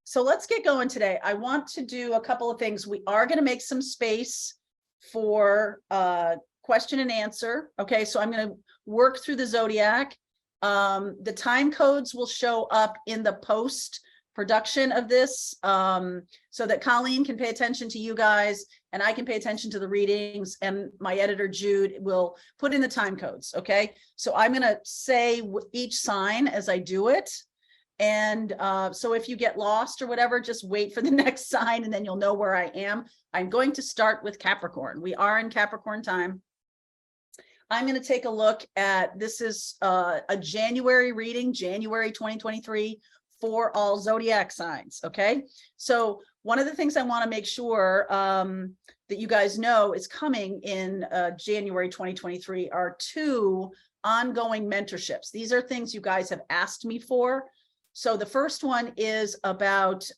so let's get going today. I want to do a couple of things. We are going to make some space for question and answer. Okay, so I'm going to work through the Zodiac. The time codes will show up in the post production of this, so that Colleen can pay attention to you guys and I can pay attention to the readings, and my editor Jude will put in the time codes. Okay, so I'm going to say each sign as I do it. And so if you get lost or whatever, just wait for the next sign and then you'll know where I am. I'm going to start with Capricorn. We are in Capricorn time. I'm going to take a look at, this is a January reading, January 2023, for all Zodiac signs. Okay, so one of the things I want to make sure that you guys know is coming in January 2023 are 2 ongoing mentorships. These are things you guys have asked me for. So the first one is about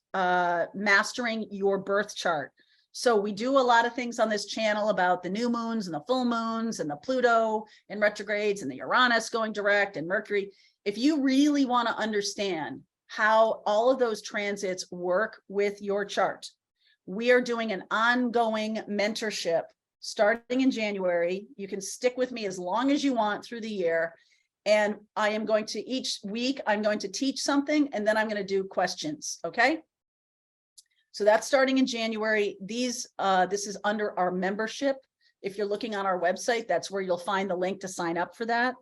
mastering your birth chart. So we do a lot of things on this channel about the new moons and the full moons and the Pluto in retrogrades and the Uranus going direct and Mercury. If you really want to understand how all of those transits work with your chart, we are doing an ongoing mentorship starting in January. You can stick with me as long as you want through the year. And I am going to, each week, I'm going to teach something, and then I'm going to do questions. Okay. So that's starting in January. This is under our membership. If you're looking on our website, that's where you'll find the link to sign up for that.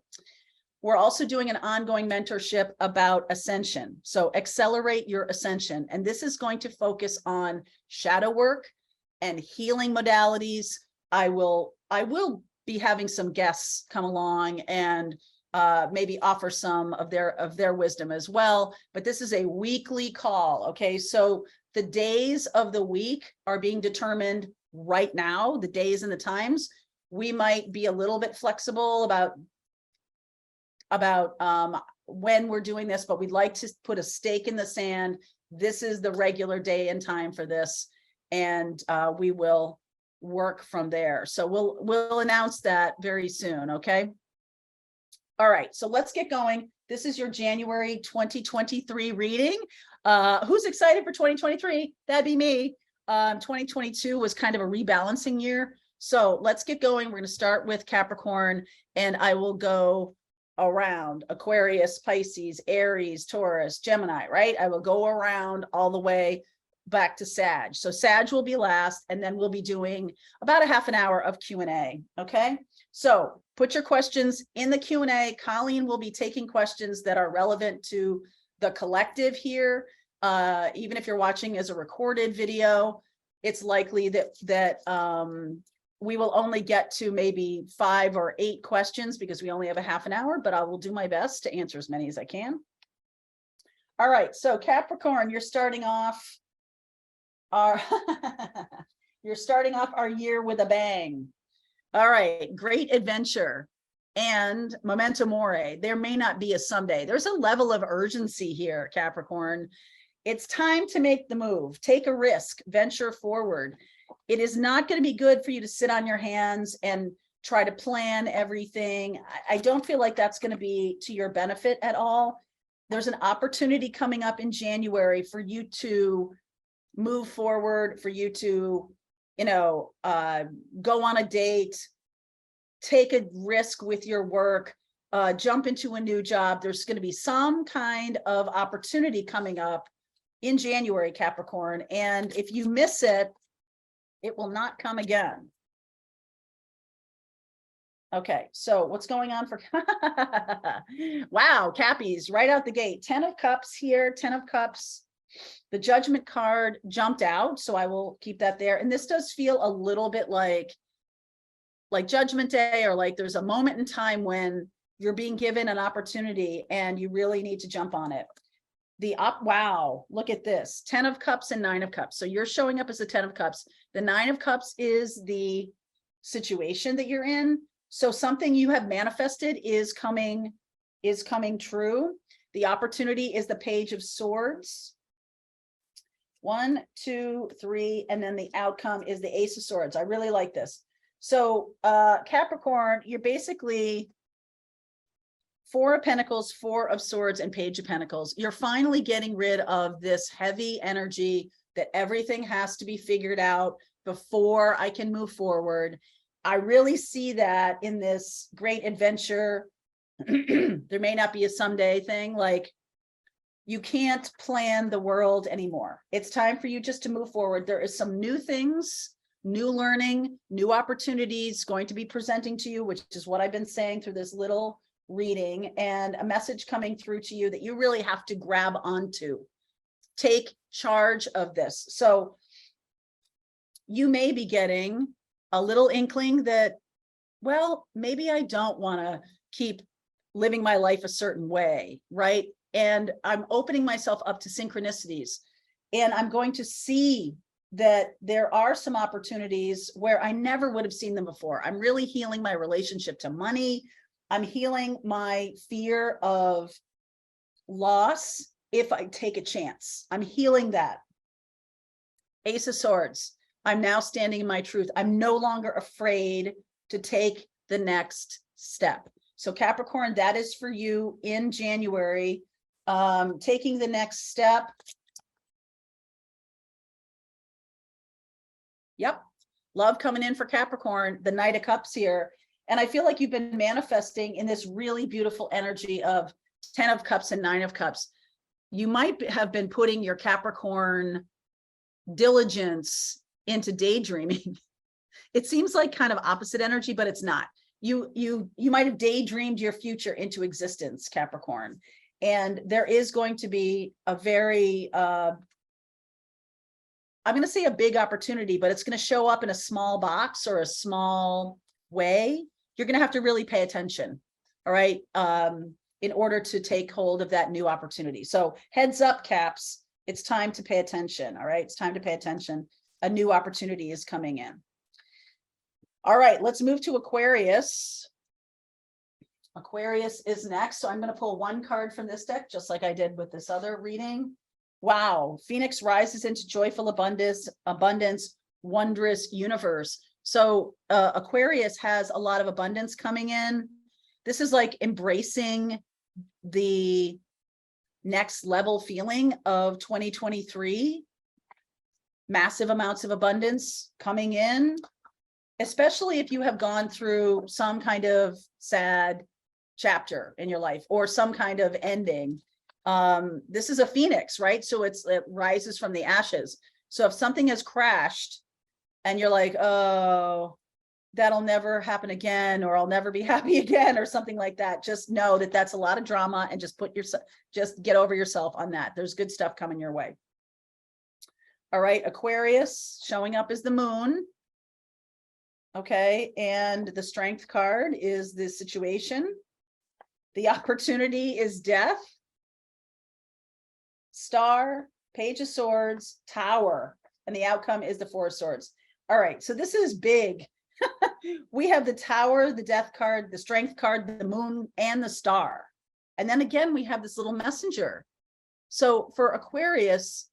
We're also doing an ongoing mentorship about ascension. So accelerate your ascension. And this is going to focus on shadow work and healing modalities. I will be having some guests come along and maybe offer some of their wisdom as well. But this is a weekly call. Okay, so the days of the week are being determined right now, the days and the times. We might be a little bit flexible about when we're doing this, but we'd like to put a stake in the sand. This is the regular day and time for this, and we will work from there. So we'll announce that very soon. Okay. All right, so let's get going. This is your January 2023 reading. Who's excited for 2023? That'd be me. 2022 was kind of a rebalancing year. So let's get going. We're going to start with Capricorn, and I will go around Aquarius, Pisces, Aries, Taurus, Gemini, right? I will go around all the way back to Sag. So Sag will be last, and then we'll be doing about a half an hour of Q&A. Okay, so put your questions in the Q&A. Colleen will be taking questions that are relevant to the collective here. Even if you're watching as a recorded video, it's likely that we will only get to maybe 5 or 8 questions because we only have a half an hour, but I will do my best to answer as many as I can. All right, so Capricorn, you're starting off our year with a bang. All right, great adventure and memento mori. There may not be a someday. There's a level of urgency here, Capricorn. It's time to make the move. Take a risk, venture forward. It is not going to be good for you to sit on your hands and try to plan everything. I don't feel like that's going to be to your benefit at all. There's an opportunity coming up in January for you to move forward, for you to, go on a date, take a risk with your work, jump into a new job. There's going to be some kind of opportunity coming up in January, Capricorn. And if you miss it, it will not come again. Okay, so what's going on for wow, Cappies right out the gate. 10 of Cups here, 10 of Cups. The Judgment card jumped out, so I will keep that there. And this does feel a little bit like Judgment Day, or like there's a moment in time when you're being given an opportunity and you really need to jump on it. Wow, look at this. 10 of Cups and 9 of Cups. So you're showing up as a 10 of Cups. The 9 of Cups is the situation that you're in. So something you have manifested is coming true. The opportunity is the Page of Swords. 1, 2, 3, and then the outcome is the Ace of Swords. I really like this. So Capricorn, you're basically Four of Pentacles, Four of Swords, and Page of Pentacles. You're finally getting rid of this heavy energy that everything has to be figured out before I can move forward. I really see that in this great adventure. There may not be a someday thing, like you can't plan the world anymore. It's time for you just to move forward. There is some new things, new learning, new opportunities going to be presenting to you, which is what I've been saying through this little reading, and a message coming through to you that you really have to grab onto. Take charge of this. So you may be getting a little inkling that, well, maybe I don't want to keep living my life a certain way, right? And I'm opening myself up to synchronicities, and I'm going to see that there are some opportunities where I never would have seen them before. I'm really healing my relationship to money. I'm healing my fear of loss if I take a chance. I'm healing that. Ace of Swords. I'm now standing in my truth. I'm no longer afraid to take the next step. So Capricorn, that is for you in January. Taking the next step. Yep. Love coming in for Capricorn, the Knight of Cups here. And I feel like you've been manifesting in this really beautiful energy of 10 of Cups and 9 of Cups. You might have been putting your Capricorn diligence into daydreaming. It seems like kind of opposite energy, but it's not. You might have daydreamed your future into existence, Capricorn. And there is going to be a very, I'm going to say a big opportunity, but it's going to show up in a small box or a small way. You're going to have to really pay attention, all right, in order to take hold of that new opportunity. So heads up, Caps, it's time to pay attention, all right? It's time to pay attention. A new opportunity is coming in. All right, let's move to Aquarius. Aquarius is next. So I'm going to pull one card from this deck, just like I did with this other reading. Wow, Phoenix rises into joyful abundance, wondrous universe. So Aquarius has a lot of abundance coming in. This is like embracing the next level feeling of 2023. Massive amounts of abundance coming in, especially if you have gone through some kind of sad chapter in your life or some kind of ending. This is a phoenix, right? So it rises from the ashes. So if something has crashed and you're like, oh, that'll never happen again, or I'll never be happy again, or something like that, just know that that's a lot of drama, and just just get over yourself on that. There's good stuff coming your way. All right, Aquarius showing up as the moon. Okay, and the strength card is the situation. The opportunity is death. Star, Page of Swords, Tower, and the outcome is the Four of Swords. All right, so this is big. We have the Tower, the Death card, the Strength card, the Moon, and the Star. And then again, we have this little messenger. So for Aquarius,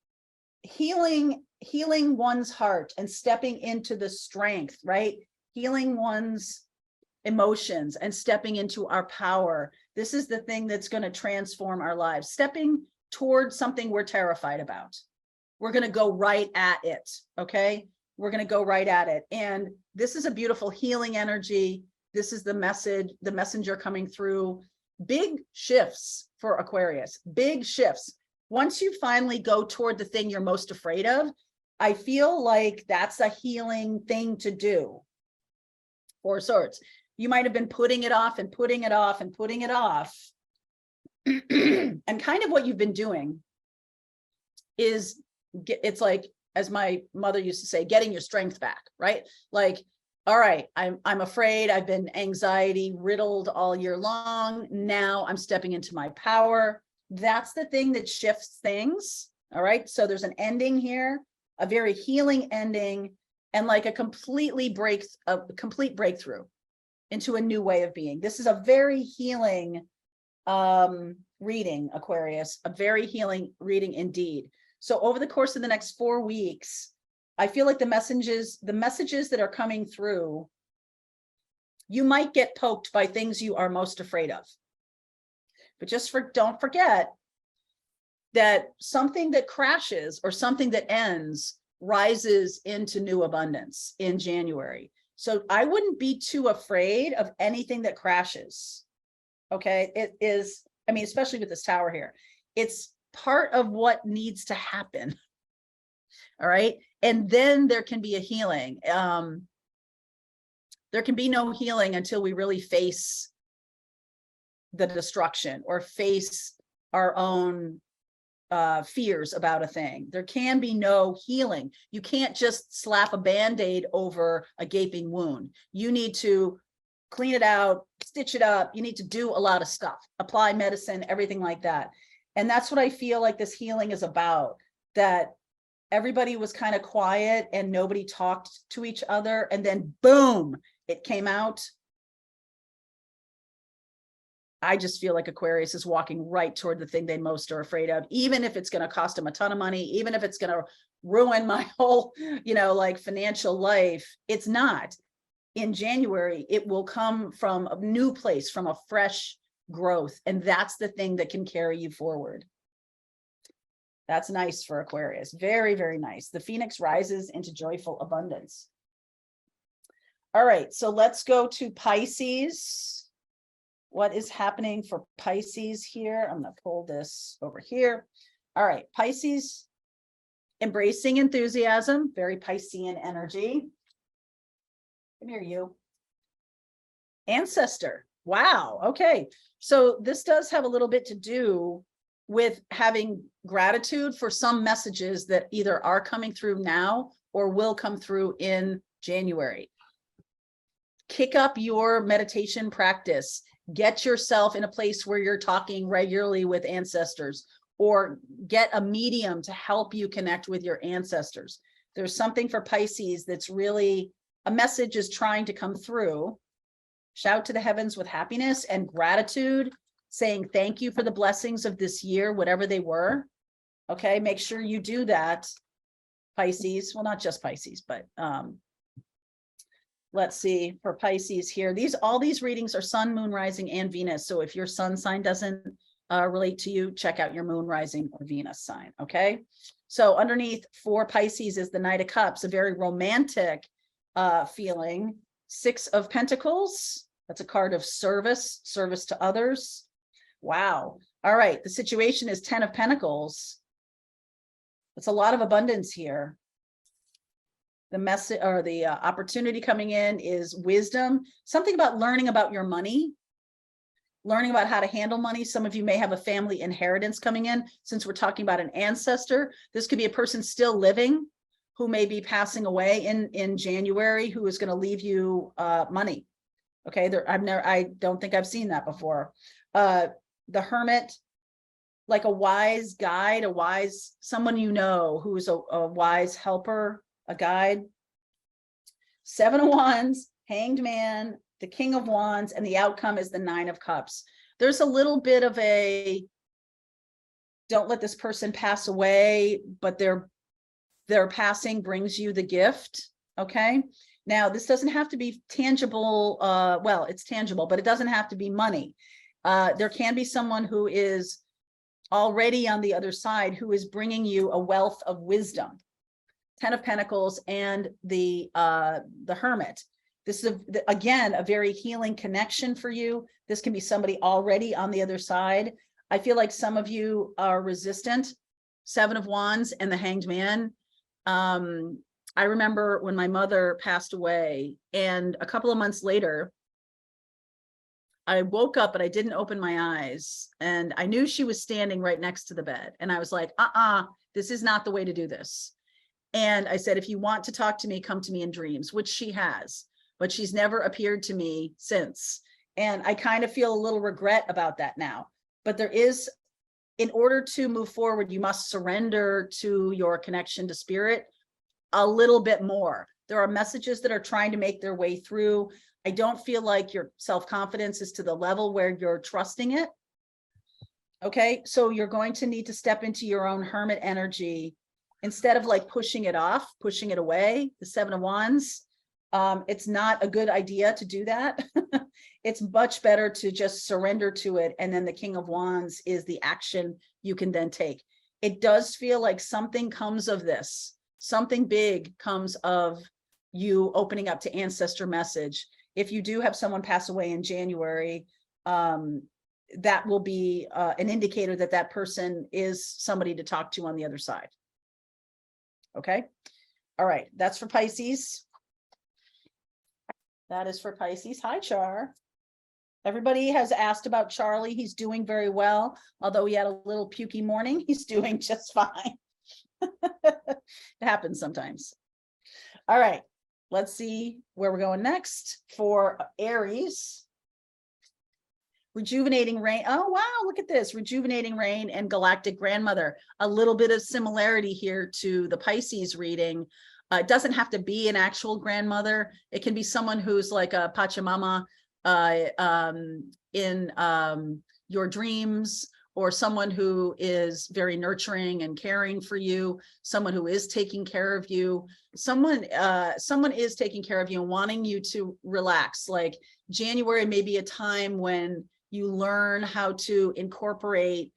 healing one's heart and stepping into the strength, right? Healing one's emotions and stepping into our power. This is the thing that's going to transform our lives. Stepping towards something we're terrified about. We're going to go right at it, okay? We're going to go right at it. And this is a beautiful healing energy. This is the message, the messenger coming through. Big shifts for Aquarius, big shifts. Once you finally go toward the thing you're most afraid of, I feel like that's a healing thing to do. Four of Swords. You might have been putting it off and putting it off and putting it off. And kind of what you've been doing is, it's like, as my mother used to say, getting your strength back, right? Like, all right, I'm afraid, I've been anxiety riddled all year long. Now I'm stepping into my power. That's the thing that shifts things. All right. So there's an ending here, a very healing ending, and like a complete breakthrough into a new way of being. This is a very healing reading, Aquarius, a very healing reading indeed. So over the course of the next 4 weeks, I feel like the messages that are coming through, you might get poked by things you are most afraid of. But don't forget that something that crashes or something that ends rises into new abundance in January. So I wouldn't be too afraid of anything that crashes. Okay. It is, I mean, especially with this tower here, it's part of what needs to happen. All right. And then there can be a healing. There can be no healing until we really face the destruction or face our own fears about a thing. There can be no healing. You can't just slap a Band-Aid over a gaping wound. You need to clean it out, stitch it up. You need to do a lot of stuff, apply medicine, everything like that. And that's what I feel like this healing is about, that everybody was kind of quiet and nobody talked to each other. And then boom, it came out. I just feel like Aquarius is walking right toward the thing they most are afraid of, even if it's going to cost them a ton of money, even if it's going to ruin my whole, like financial life. It's not. In January, it will come from a new place, from a fresh growth. And that's the thing that can carry you forward. That's nice for Aquarius. Very, very nice. The Phoenix rises into joyful abundance. All right, so let's go to Pisces. What is happening for Pisces here? I'm going to pull this over here. All right, Pisces, embracing enthusiasm, very Piscean energy. Come here, you. Ancestor. Wow. Okay. So this does have a little bit to do with having gratitude for some messages that either are coming through now or will come through in January. Kick up your meditation practice. Get yourself in a place where you're talking regularly with ancestors, or get a medium to help you connect with your ancestors. There's something for Pisces that's really, a message is trying to come through. Shout to the heavens with happiness and gratitude, saying thank you for the blessings of this year, whatever they were. Okay, make sure you do that, Pisces. Well, not just Pisces, but let's see, for Pisces here, all these readings are sun, moon, rising, and Venus. So if your sun sign doesn't relate to you, check out your moon, rising, or Venus sign. Okay. So underneath for Pisces is the Knight of Cups, a very romantic feeling. 6 of Pentacles. That's a card of service to others. Wow. All right. The situation is 10 of Pentacles. It's a lot of abundance here. The message or the opportunity coming in is wisdom, something about learning about your money, learning about how to handle money. Some of you may have a family inheritance coming in. Since we're talking about an ancestor, this could be a person still living who may be passing away in January, who is going to leave you money. Okay, I don't think I've seen that before. The Hermit, like a wise guide, someone who's a wise helper, a guide. 7 of Wands, Hanged Man, the King of Wands, and the outcome is the 9 of Cups. There's a little bit of a, don't let this person pass away, but their passing brings you the gift. Okay. Now, this doesn't have to be tangible. Well, it's tangible, but it doesn't have to be money. There can be someone who is already on the other side who is bringing you a wealth of wisdom. 10 of Pentacles and the Hermit. This is, again, a very healing connection for you. This can be somebody already on the other side. I feel like some of you are resistant. 7 of Wands and the Hanged Man. I remember when my mother passed away, and a couple of months later, I woke up, but I didn't open my eyes, and I knew she was standing right next to the bed. And I was like, this is not the way to do this. And I said, if you want to talk to me, come to me in dreams, which she has, but she's never appeared to me since. And I kind of feel a little regret about that now. But there is, in order to move forward, you must surrender to your connection to spirit a little bit more. There are messages that are trying to make their way through. I don't feel like your self-confidence is to the level where you're trusting it. Okay, so you're going to need to step into your own hermit energy instead of like pushing it off, pushing it away. The 7 of Wands, It's not a good idea to do that. It's much better to just surrender to it. And then the King of Wands is the action you can then take. It does feel like something comes of this. Something big comes of you opening up to ancestor message. If you do have someone pass away in January, that will be an indicator that that person is somebody to talk to on the other side. Okay. All right. That's for Pisces. That is for Pisces. Hi, Char. Everybody has asked about Charlie. He's doing very well. Although he had a little pukey morning, he's doing just fine. It happens sometimes. All right. Let's see where we're going next for Aries. Rejuvenating Rain. Oh, wow. Look at this. Rejuvenating Rain and Galactic Grandmother. A little bit of similarity here to the Pisces reading. It doesn't have to be an actual grandmother. It can be someone who's like a Pachamama in your dreams, or someone who is very nurturing and caring for you, someone who is taking care of you, someone is taking care of you and wanting you to relax. Like January may be a time when you learn how to incorporate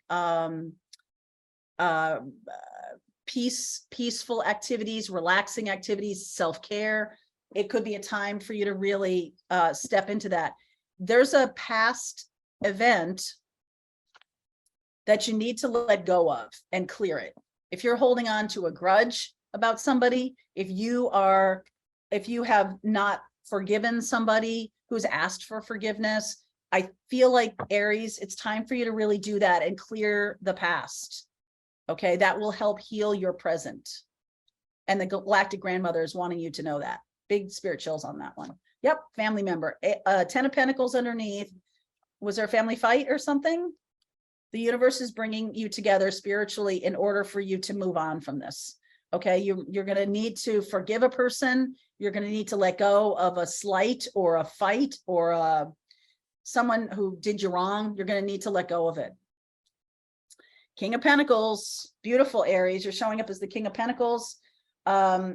peaceful activities, relaxing activities, self-care. It could be a time for you to really step into that. There's a past event that you need to let go of and clear it. If you're holding on to a grudge about somebody, if you have not forgiven somebody who's asked for forgiveness, I feel like Aries, it's time for you to really do that and clear the past. Okay, that will help heal your present. And the Galactic Grandmother is wanting you to know that. Big spirit chills on that one. Yep, family member. 10 of Pentacles underneath. Was there a family fight or something? The universe is bringing you together spiritually in order for you to move on from this. Okay, you're going to need to forgive a person. You're going to need to let go of a slight or a fight or someone who did you wrong. You're going to need to let go of it. King of Pentacles, beautiful Aries. You're showing up as the King of Pentacles.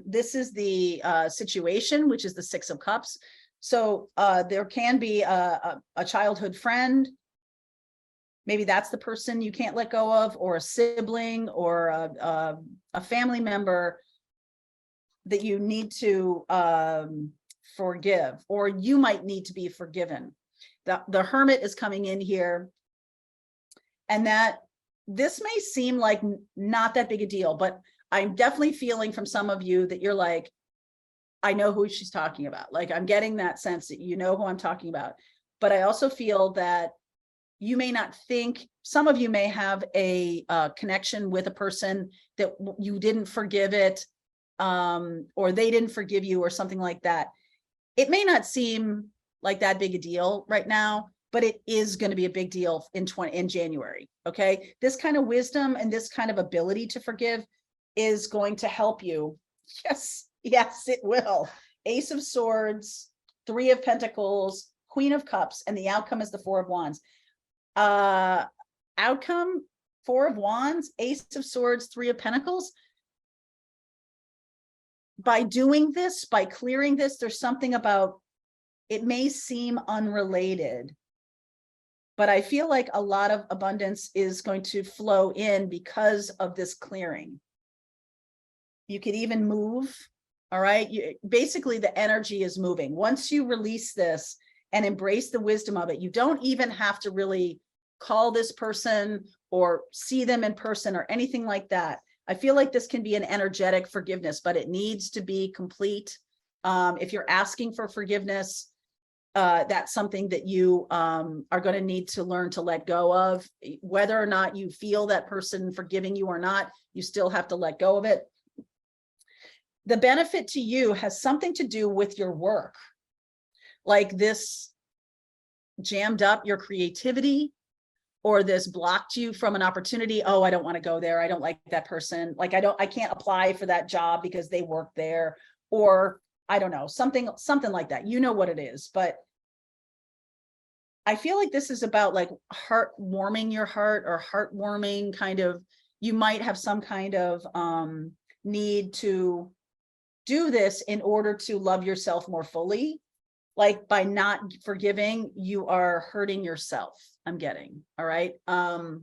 This is the situation, which is the Six of Cups. So there can be a childhood friend. Maybe that's the person you can't let go of, or a sibling, or a family member that you need to forgive, or you might need to be forgiven. The Hermit is coming in here, and that this may seem like not that big a deal, but I'm definitely feeling from some of you that you're like, I know who she's talking about. Like, I'm getting that sense that you know who I'm talking about. But I also feel that you may not think, some of you may have a connection with a person that you didn't forgive it, or they didn't forgive you, or something like that. It may not seem like that big a deal right now, but it is going to be a big deal in January. Okay, this kind of wisdom and this kind of ability to forgive is going to help you. Yes, it will. Ace of Swords, Three of Pentacles, Queen of Cups, and the outcome is the Four of Wands. Outcome, Four of Wands, Ace of Swords, Three of Pentacles. By doing this, by clearing this, there's something about, it may seem unrelated, but I feel like a lot of abundance is going to flow in because of this clearing. You could even move. All right. Basically, the energy is moving. Once you release this and embrace the wisdom of it, you don't even have to really call this person or see them in person or anything like that. I feel like this can be an energetic forgiveness, but it needs to be complete. If you're asking for forgiveness, that's something that you are going to need to learn to let go of. Whether or not you feel that person forgiving you or not, you still have to let go of it. The benefit to you has something to do with your work. Like this jammed up your creativity, or this blocked you from an opportunity. Oh, I don't want to go there. I don't like that person. Like I can't apply for that job because they work there, or I don't know, something like that. You know what it is, but I feel like this is about like warming your heart, or heartwarming kind of, you might have some kind of need to do this in order to love yourself more fully. Like by not forgiving, you are hurting yourself. I'm getting, all right. I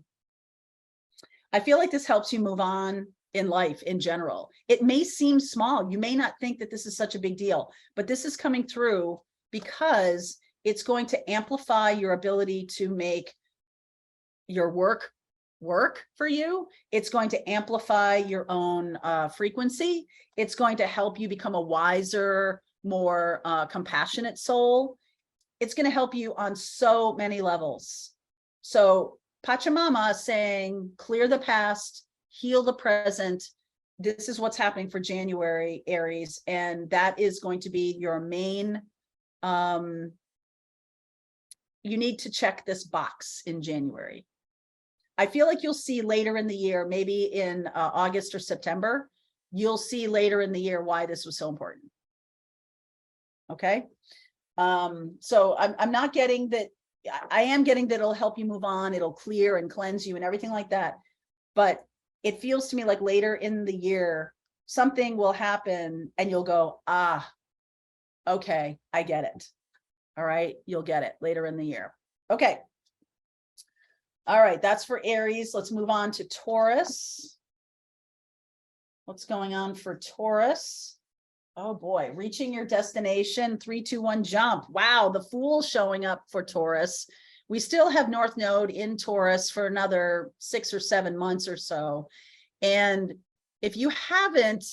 feel like this helps you move on in life in general. It may seem small. You may not think that this is such a big deal, but this is coming through because it's going to amplify your ability to make your work for you. It's going to amplify your own frequency. It's going to help you become a wiser, more compassionate soul. It's going to help you on so many levels. So Pachamama saying, clear the past, heal the present. This is what's happening for January, Aries. And that is going to be your main, you need to check this box in January. I feel like you'll see later in the year, maybe in August or September, you'll see later in the year why this was so important. Okay. So I'm not getting that. I am getting that it'll help you move on. It'll clear and cleanse you and everything like that. But it feels to me like later in the year, something will happen and you'll go, ah, okay, I get it. All right. You'll get it later in the year. Okay. All right. That's for Aries. Let's move on to Taurus. What's going on for Taurus? Oh boy, reaching your destination, 3, 2, 1, jump. Wow, the Fool showing up for Taurus. We still have North Node in Taurus for another 6 or 7 months or so. And if you haven't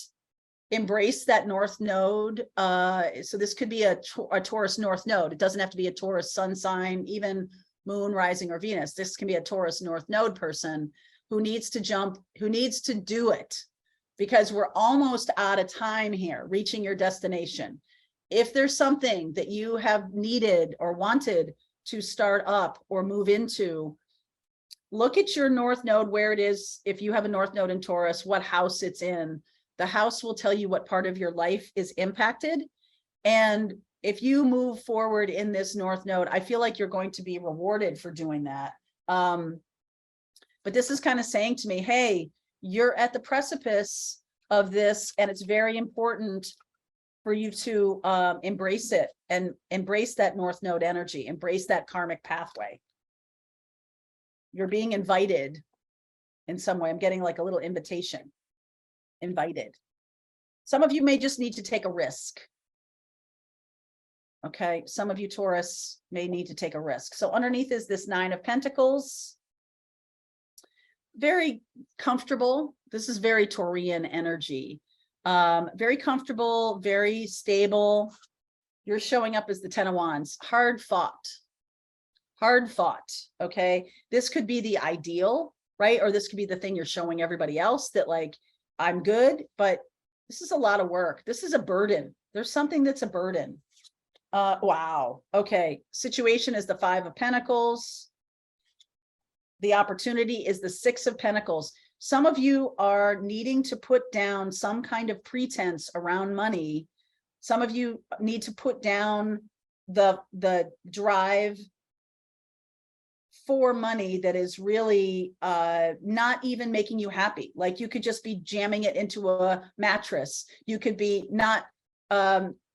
embraced that North Node, so this could be a Taurus North Node. It doesn't have to be a Taurus sun sign, even Moon, Rising, or Venus. This can be a Taurus North Node person who needs to jump, who needs to do it. Because we're almost out of time here, reaching your destination. If there's something that you have needed or wanted to start up or move into, look at your North Node, where it is. If you have a North Node in Taurus, what house it's in. The house will tell you what part of your life is impacted. And if you move forward in this North Node, I feel like you're going to be rewarded for doing that. But this is kind of saying to me, hey, you're at the precipice of this, and it's very important for you to embrace it and embrace that North Node energy, embrace that karmic pathway. You're being invited in some way. I'm getting like a little invitation, invited. Some of you may just need to take a risk. Okay, some of you Taurus may need to take a risk. So underneath is this 9 of Pentacles. Very comfortable. This is very Taurian energy. Very comfortable, very stable. You're showing up as the 10 of Wands. Hard fought. Okay. This could be the ideal, right? Or this could be the thing you're showing everybody else that like, I'm good, but this is a lot of work. This is a burden. There's something that's a burden. Wow. Okay. Situation is the 5 of Pentacles. The opportunity is the 6 of Pentacles. Some of you are needing to put down some kind of pretense around money. Some of you need to put down the drive for money that is really not even making you happy. Like you could just be jamming it into a mattress. You could be not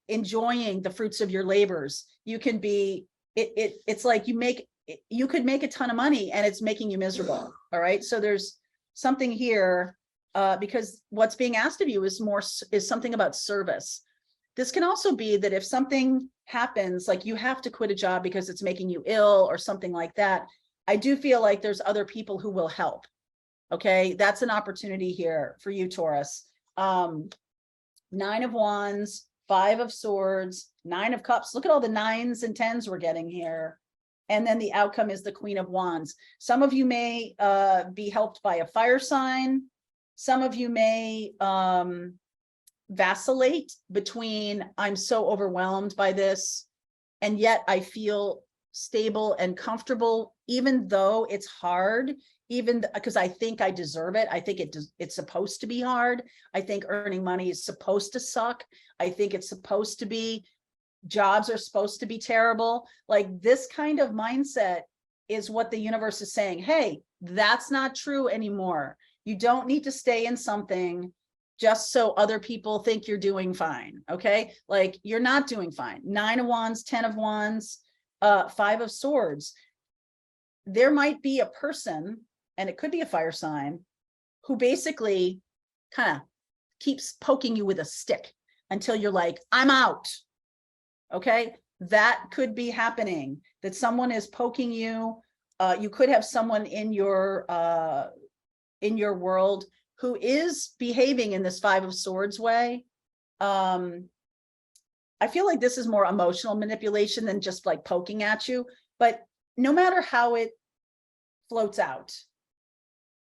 enjoying the fruits of your labors. You can be, it's like you could make a ton of money and it's making you miserable. All right. So there's something here because what's being asked of you is something about service. This can also be that if something happens, like you have to quit a job because it's making you ill or something like that, I do feel like there's other people who will help. Okay. That's an opportunity here for you, Taurus. 9 of Wands, 5 of Swords, 9 of Cups. Look at all the 9s and 10s we're getting here. And then the outcome is the Queen of Wands. Some of you may be helped by a fire sign. Some of you may vacillate between, I'm so overwhelmed by this, and yet I feel stable and comfortable, even though it's hard, even because I think I deserve it. I think it's supposed to be hard. I think earning money is supposed to suck. I think it's supposed to be, jobs are supposed to be terrible. Like this kind of mindset is what the universe is saying. Hey, that's not true anymore. You don't need to stay in something just so other people think you're doing fine. Okay. Like you're not doing fine. 9 of Wands, 10 of Wands, 5 of Swords. There might be a person, and it could be a fire sign, who basically kind of keeps poking you with a stick until you're like, I'm out. Okay. That could be happening, that someone is poking you. You could have someone in your world who is behaving in this 5 of Swords way. I feel like this is more emotional manipulation than just like poking at you, but no matter how it floats out,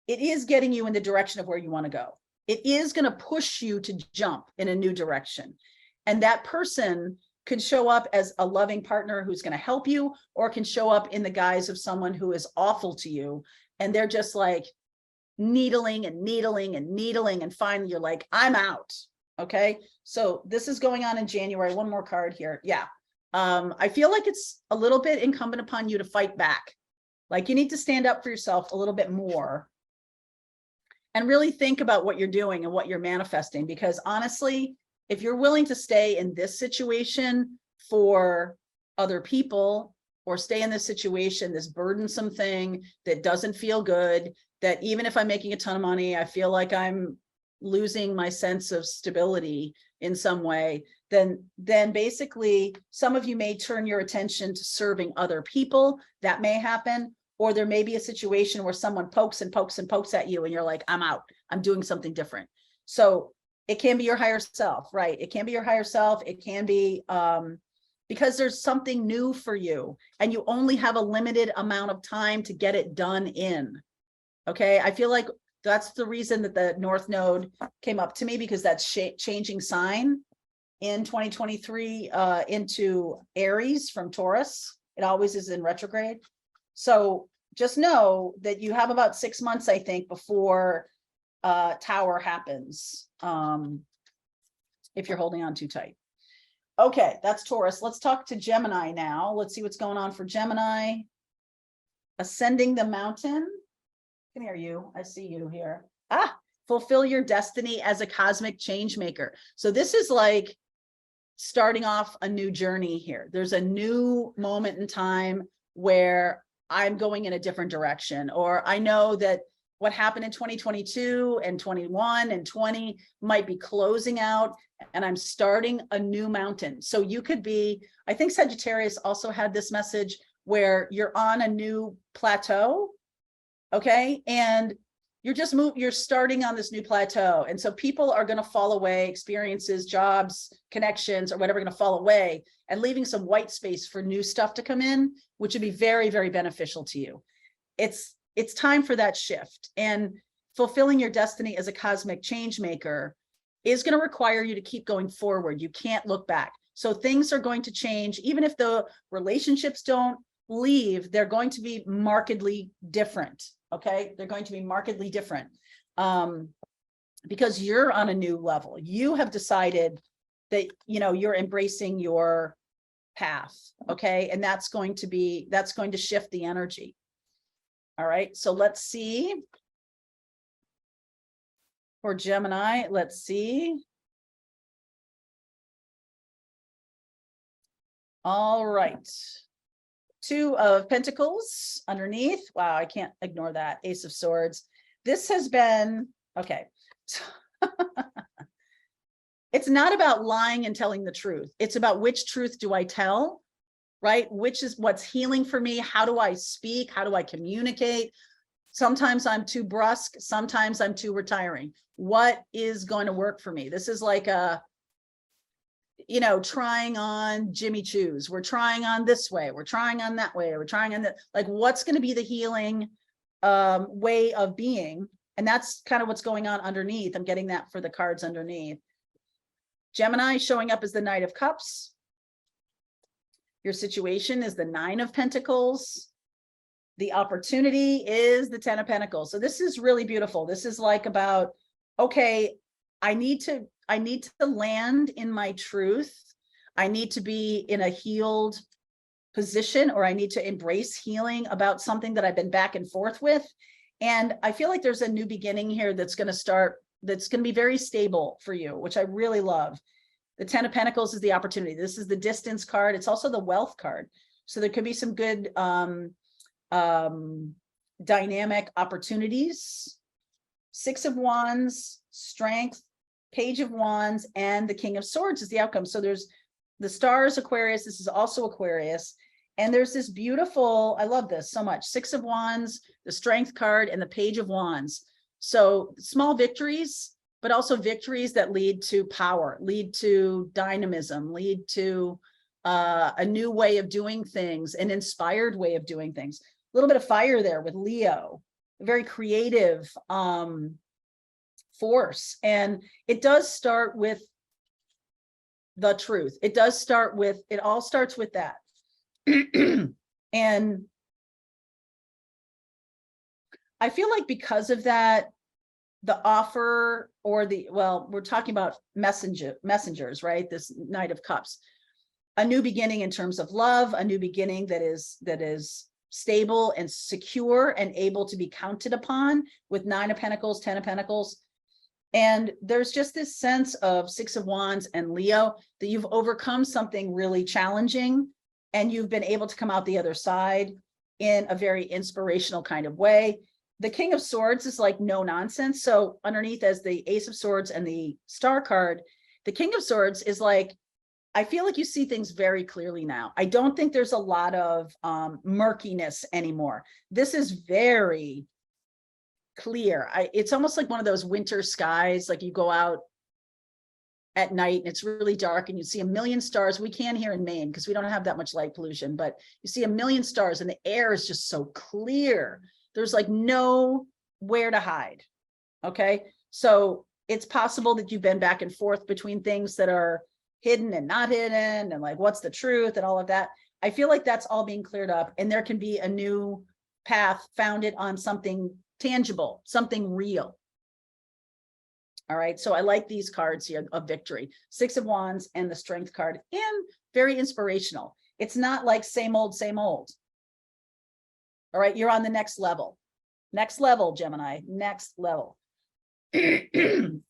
it is getting you in the direction of where you want to go. It is going to push you to jump in a new direction. And that person could show up as a loving partner who's going to help you, or can show up in the guise of someone who is awful to you. And they're just like needling and needling and needling. And finally you're like, I'm out. Okay. So this is going on in January. One more card here. Yeah. I feel like it's a little bit incumbent upon you to fight back. Like you need to stand up for yourself a little bit more and really think about what you're doing and what you're manifesting. Because honestly, if you're willing to stay in this situation for other people, or stay in this situation, this burdensome thing that doesn't feel good, that even if I'm making a ton of money, I feel like I'm losing my sense of stability in some way, then basically some of you may turn your attention to serving other people. That may happen. Or there may be a situation where someone pokes and pokes and pokes at you and you're like, I'm out, I'm doing something different. So it can be your higher self, right? It can be your higher self. It can be because there's something new for you and you only have a limited amount of time to get it done in. Okay. I feel like that's the reason that the North Node came up to me, because that's changing sign in 2023 into Aries from Taurus. It always is in retrograde. So just know that you have about 6 months, I think, before Tower happens, if you're holding on too tight. Okay, that's Taurus. Let's talk to Gemini now. Let's see what's going on for Gemini. Ascending the mountain. Come here, you. I see you here. Fulfill your destiny as a cosmic change maker. So this is like starting off a new journey here. There's a new moment in time where I'm going in a different direction, or I know that what happened in 2022 and 21 and 20 might be closing out, and I'm starting a new mountain. So you could be, I think Sagittarius also had this message where you're on a new plateau. Okay. And you're starting on this new plateau. And so people are going to fall away, experiences, jobs, connections, or whatever, going to fall away, and leaving some white space for new stuff to come in, which would be very, very beneficial to you. It's time for that shift, and fulfilling your destiny as a cosmic change maker is going to require you to keep going forward. You can't look back. So things are going to change. Even if the relationships don't leave, they're going to be markedly different. Okay. They're going to be markedly different because you're on a new level. You have decided that, you're embracing your path. Okay. And that's going to shift the energy. All right. So let's see for Gemini. Let's see. All right. 2 of Pentacles underneath. Wow, I can't ignore that. Ace of Swords. This has been, okay. It's not about lying and telling the truth. It's about which truth do I tell, right? Which is what's healing for me. How do I speak? How do I communicate? Sometimes I'm too brusque. Sometimes I'm too retiring. What is going to work for me? This is like trying on Jimmy Choo's. We're trying on this way. We're trying on that way. We're trying on that. Like, what's going to be the healing way of being? And that's kind of what's going on underneath. I'm getting that for the cards underneath. Gemini showing up as the Knight of Cups. Your situation is the 9 of Pentacles. The opportunity is the 10 of Pentacles. So this is really beautiful. This is like about, okay, I need to land in my truth. I need to be in a healed position, or I need to embrace healing about something that I've been back and forth with. And I feel like there's a new beginning here that's going to start that's going to be very stable for you, which I really love. The 10 of Pentacles is the opportunity. This is the distance card. It's also the wealth card. So there could be some good dynamic opportunities. 6 of Wands, Strength, Page of Wands, and the King of Swords is the outcome. So there's the stars, Aquarius. This is also Aquarius. And there's this beautiful, I love this so much. 6 of Wands, the Strength card, and the Page of Wands. So small victories, but also victories that lead to power, lead to dynamism, lead to a new way of doing things, an inspired way of doing things. A little bit of fire there with Leo, a very creative force. And it does start with the truth. It does start with, it all starts with that. And I feel like because of that, the offer or well, we're talking about messengers, right? This Knight of Cups, a new beginning in terms of love, a new beginning that is stable and secure and able to be counted upon with 9 of Pentacles, 10 of Pentacles. And there's just this sense of 6 of Wands and Leo that you've overcome something really challenging and you've been able to come out the other side in a very inspirational kind of way. The King of Swords is like no nonsense. So underneath as the Ace of Swords and the Star card, the King of Swords is like, I feel like you see things very clearly now. I don't think there's a lot of murkiness anymore. This is very clear. It's almost like one of those winter skies, like you go out at night and it's really dark and you see a million stars. We can here in Maine because we don't have that much light pollution, but you see a million stars and the air is just so clear. There's like nowhere to hide. Okay. So it's possible that you've been back and forth between things that are hidden and not hidden and like, what's the truth and all of that. I feel like that's all being cleared up and there can be a new path founded on something tangible, something real. All right. So I like these cards here of victory, 6 of Wands and the Strength card, and very inspirational. It's not like same old, same old. All right. You're on the next level, Gemini, next level.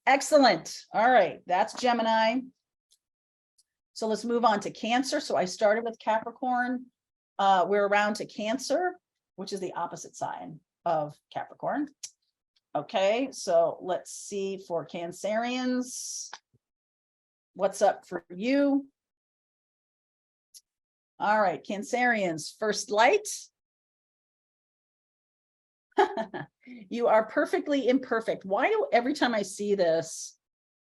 Excellent. All right. That's Gemini. So let's move on to Cancer. So I started with Capricorn. We're around to Cancer, which is the opposite sign of Capricorn. Okay, so let's see for Cancerians. What's up for you? All right, Cancerians, first light. You are perfectly imperfect. Why do every time I see this,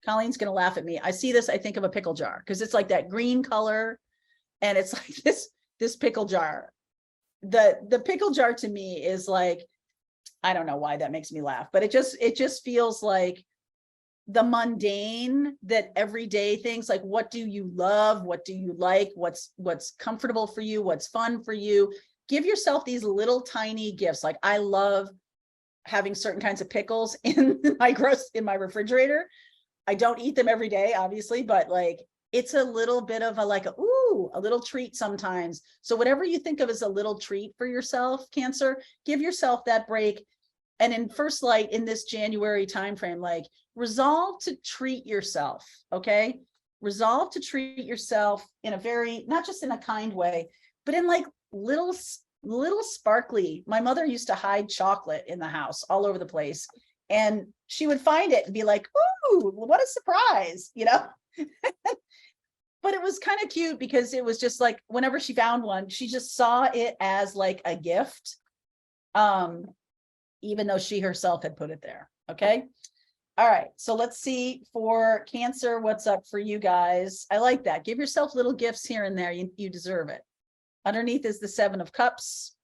Colleen's going to laugh at me. I see this, I think of a pickle jar because it's like that green color and it's like this pickle jar. The pickle jar to me is like, I don't know why that makes me laugh, but it just feels like the mundane, that everyday things like, what do you love? What do you like? What's comfortable for you? What's fun for you? Give yourself these little tiny gifts. Like I love having certain kinds of pickles in my refrigerator. I don't eat them every day, obviously, but like it's a little bit of a little treat sometimes. So whatever you think of as a little treat for yourself, Cancer, give yourself that break. And in first light in this January timeframe, like resolve to treat yourself. Okay. Resolve to treat yourself in a very, not just in a kind way, but in like little sparkly. My mother used to hide chocolate in the house all over the place. And she would find it and be like, ooh, what a surprise, you know? But it was kind of cute because it was just like, whenever she found one, she just saw it as like a gift. Even though she herself had put it there. Okay. All right. So let's see for Cancer, what's up for you guys. I like that. Give yourself little gifts here and there. You deserve it. Underneath is the 7 of Cups.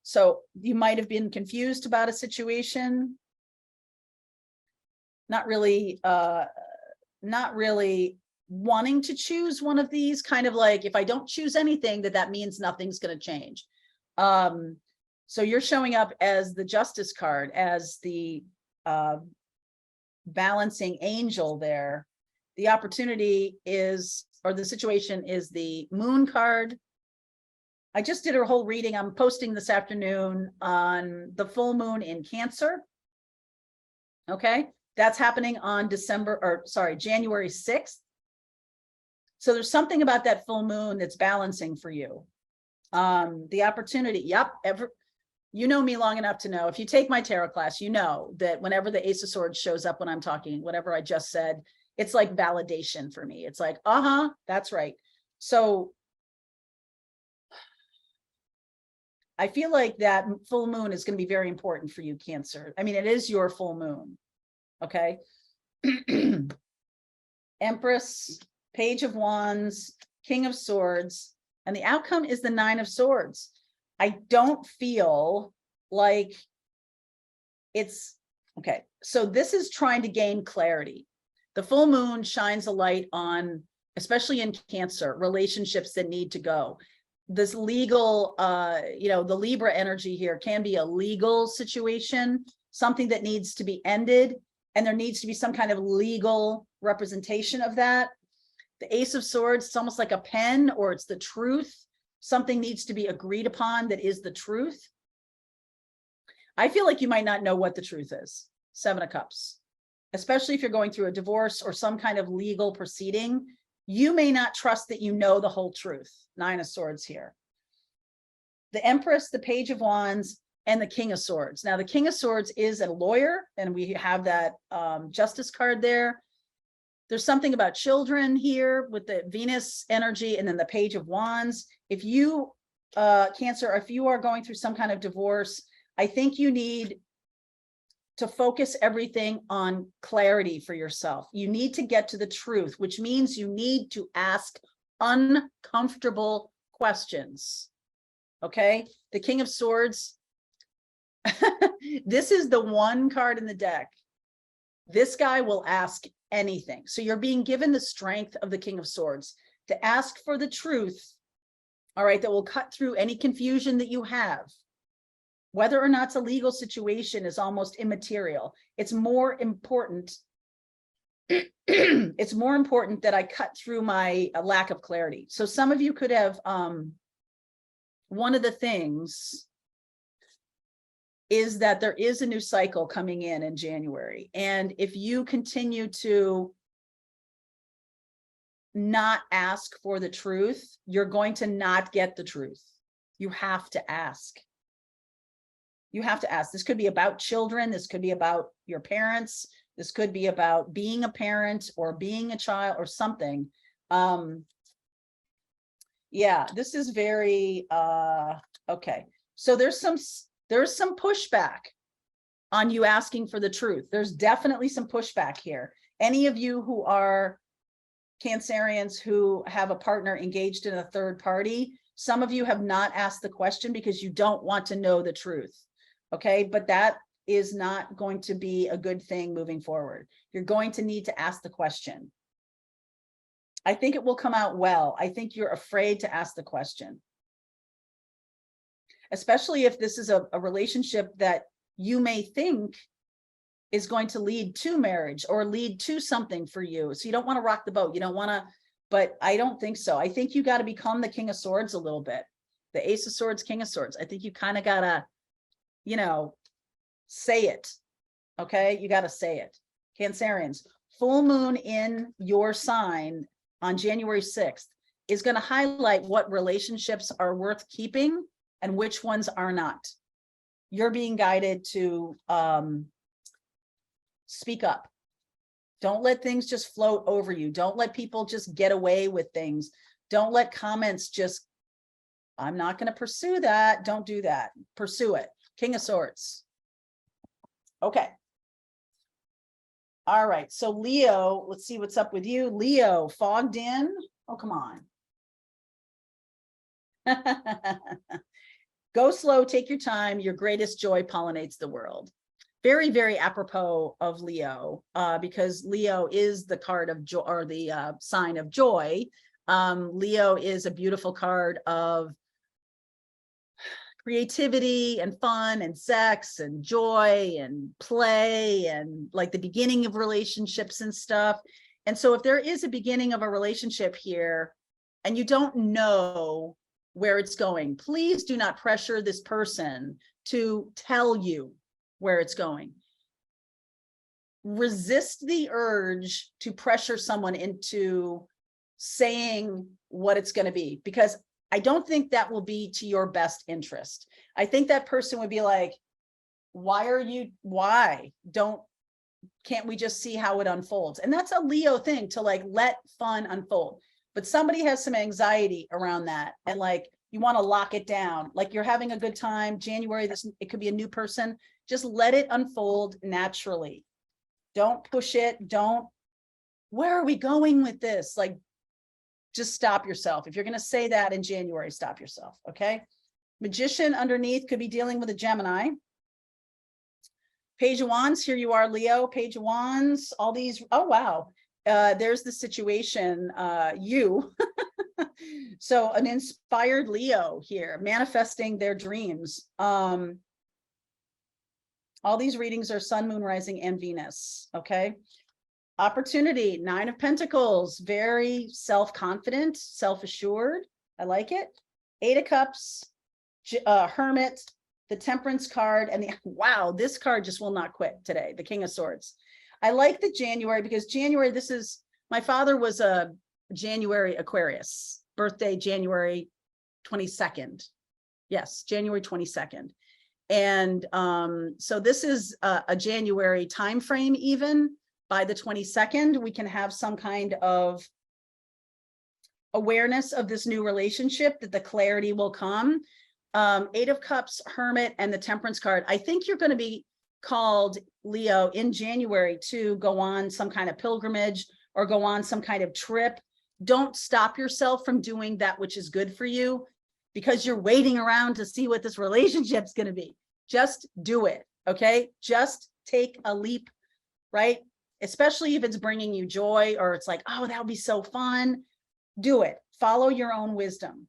So you might have been confused about a situation. Not really wanting to choose one of these, kind of like, if I don't choose anything, that means nothing's going to change. So you're showing up as the Justice card, as the balancing angel there. The opportunity is, or the situation is the Moon card. I just did a whole reading. I'm posting this afternoon on the full moon in Cancer. Okay. That's happening on January 6th. So there's something about that full moon that's balancing for you. The opportunity, yep, you know me long enough to know, if you take my tarot class, you know that whenever the Ace of Swords shows up when I'm talking, whatever I just said, it's like validation for me. It's like, that's right. So I feel like that full moon is going to be very important for you, Cancer. I mean, it is your full moon. Okay. Empress, Page of Wands, King of Swords, and the outcome is the Nine of Swords. I don't feel like it's okay. So this is trying to gain clarity. The full moon shines a light on, especially in Cancer, relationships that need to go. This legal, the Libra energy here can be a legal situation, something that needs to be ended, and there needs to be some kind of legal representation of that. The Ace of Swords, it's almost like a pen, or it's the truth. Something needs to be agreed upon that is the truth. I feel like you might not know what the truth is. Seven of Cups, especially if you're going through a divorce or some kind of legal proceeding, you may not trust that you know the whole truth. Nine of Swords here. The Empress, the Page of Wands, and the King of Swords. Now, the King of Swords is a lawyer, and we have that Justice card there. There's something about children here with the Venus energy, and then the Page of Wands. If you, Cancer, if you are going through some kind of divorce, I think you need to focus everything on clarity for yourself. You need to get to the truth, which means you need to ask uncomfortable questions. Okay? The King of Swords, this is the one card in the deck. This guy will ask anything. So you're being given the strength of the King of Swords to ask for the truth, all right, that will cut through any confusion that you have. Whether or not it's a legal situation is almost immaterial. It's more important. It's more important that I cut through my lack of clarity. So some of you could have, one of the things is that there is a new cycle coming in January. And if you continue to not ask for the truth, you're going to not get the truth. You have to ask. You have to ask. This could be about children. This could be about your parents. This could be about being a parent or being a child or something. Yeah, this is very, okay. So there's some pushback on you asking for the truth. There's definitely some pushback here. Any of you who are Cancerians who have a partner engaged in a third party, some of you have not asked the question because you don't want to know the truth. Okay, but that is not going to be a good thing moving forward. You're going to need to ask the question. I think it will come out well. I think you're afraid to ask the question. Especially if this is a relationship that you may think is going to lead to marriage or lead to something for you. So you don't want to rock the boat. You don't want to, but I don't think so. I think you got to become the King of Swords a little bit. The Ace of Swords, King of Swords. I think you kind of got to, say it. Okay. You got to say it. Cancerians, full moon in your sign on January 6th is going to highlight what relationships are worth keeping and which ones are not. You're being guided to speak up. Don't let things just float over you. Don't let people just get away with things. Don't let comments just, I'm not going to pursue that. Don't do that. Pursue it. King of Swords. Okay. All right. So Leo, let's see what's up with you. Leo, fogged in. Oh, come on. Go slow, take your time. Your greatest joy pollinates the world. Very, very apropos of Leo, because Leo is the card of joy, or the sign of joy. Leo is a beautiful card of creativity and fun and sex and joy and play and like the beginning of relationships and stuff. And so if there is a beginning of a relationship here and you don't know where it's going, please do not pressure this person to tell you where it's going. resist the urge to pressure someone into saying what it's going to be, because I don't think that will be to your best interest. I think that person would be like, can't we just see how it unfolds? And that's a Leo thing, to like let fun unfold. But somebody has some anxiety around that, and like you want to lock it down, like you're having a good time. January, it could be a new person. Just let it unfold naturally. Don't push it. Where are we going with this? Like, just stop yourself. If you're going to say that in January, stop yourself. Okay. Magician underneath could be dealing with a Gemini. Page of Wands, here you are, Leo. Page of Wands, all these. Oh, wow. There's the situation, you. So an inspired Leo here, manifesting their dreams. All these readings are Sun, Moon, Rising, and Venus. Okay. Opportunity, 9 of Pentacles, very self-confident, self-assured. I like it. 8 of Cups, Hermit, the Temperance card, and wow, this card just will not quit today, the King of Swords. I like the January, because January, my father was a January Aquarius, birthday January 22nd. Yes, January 22nd. And so this is a January time frame. Even by the 22nd, we can have some kind of awareness of this new relationship, that the clarity will come. 8 of Cups, Hermit, and the Temperance card. I think you're going to be called, Leo, in January to go on some kind of pilgrimage or go on some kind of trip. Don't stop yourself from doing that which is good for you because you're waiting around to see what this relationship's going to be. Just do it. Okay. Just take a leap, right? Especially if it's bringing you joy, or it's like, oh, that would be so fun. Do it. Follow your own wisdom.